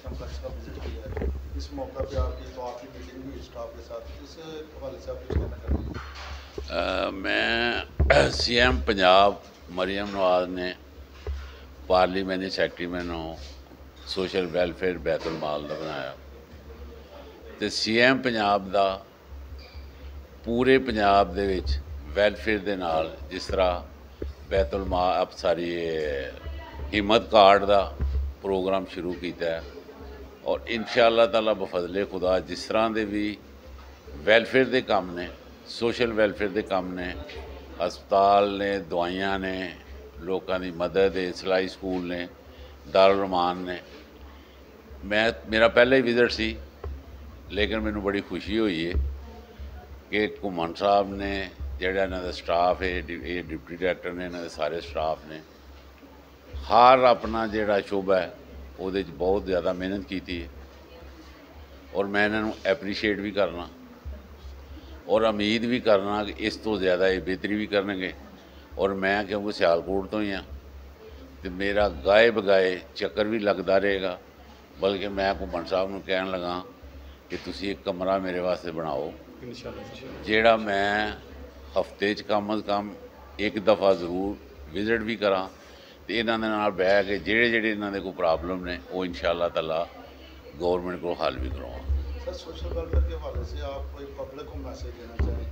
Complex का visit किया है। इस मौका पे आपकी तो आपकी मीटिंग हुई स्टाफ के साथ, इस हवाले से आप कुछ कहना चाहेंगे? मैं सीएम पंजाब मरियम नवाज ने पार्लीमेंट सैकटरी मैनू सोशल वैलफेयर बैतुल माल का बनाया तो सीएम पंजाब का पूरे पंजाब दे विच वैलफेयर दे नाल जिस तरह बैतुल माल आप सारी हिम्मत कार्ड का प्रोग्राम शुरू किया है और इंशाअल्लाह ताला बफजले खुदा जिस तरह के भी वैलफेयर के काम ने सोशल वैलफेयर के काम ने हस्पताल ने दवाइयाँ ने लोगों की मदद है सिलाई स्कूल ने दारुल रमान ने मेरा पहला ही विजिट सी लेकिन मैनू बड़ी खुशी हुई है कि घुमन साहब ने जोड़ा इन्हों स्टाफ है ये डिप्टी डायरैक्टर ने इन्हों सारे स्टाफ ने हर अपना जोड़ा शोभा है वो बहुत ज़्यादा मेहनत की है और मैं इन्हों एप्रीशिएट भी करना और उम्मीद भी करना कि इस तो ज़्यादा ये बेहतरी भी करेंगे और मैं क्योंकि सियालकोट तो ही हाँ तो मेरा गाए बगाए चक्कर भी लगता रहेगा बल्कि मैं घुमन साहब को कहन लगा कि तुसी एक कमरा मेरे वास्ते बनाओ जेड़ा मैं हफ्ते कम अज़ कम एक दफ़ा जरूर विजिट भी करा तो इन्हों के नाल बह के जेड़े जेड़े इन्हों कोई प्रॉब्लम ने वो इंशाअल्लाह ताला गवर्नमेंट को हल भी करवाओ। सर सोशल वेलफेयर के हवाले से आप कोई पब्लिक को मैसेज देना चाहें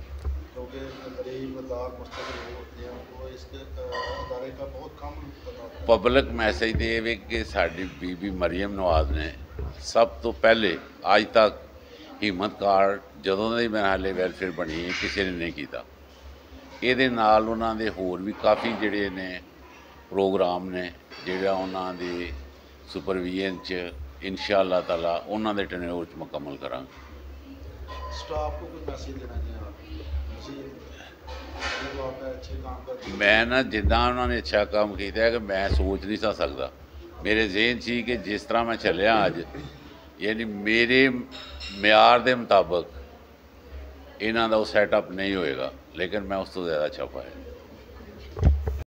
क्योंकि गरीब दार मुस्तकिल लोग होते हैं वो इसके अदारे का बहुत कम पता होता है। पब्लिक मैसेज तो ये कि साड़ी बीबी मरियम नवाज ने सब तो पहले अज तक हिम्मत कार्ड जदों की मैं हाले वैलफेयर बनी है किसी ने नहीं किया ये उन्होंने होर भी काफ़ी जोड़े ने प्रोग्राम ने जोड़ा उन्होंने सुपरविजन च इंशाअल्लाह ताला उन्होंने टनोर च मुकम्मल करांगे। स्टाफ को कोई मैसेज देना चाहिए मैं ना जिन्ना उन्होंने अच्छा काम किया कि मैं सोच नहीं सा सकता मेरे जहन सी कि जिस तरह मैं चलिया अज यानी मेरे म्यार के मुताबिक इन्हों का सैटअप नहीं होएगा लेकिन मैं उस तो ज़्यादा अच्छा पाया।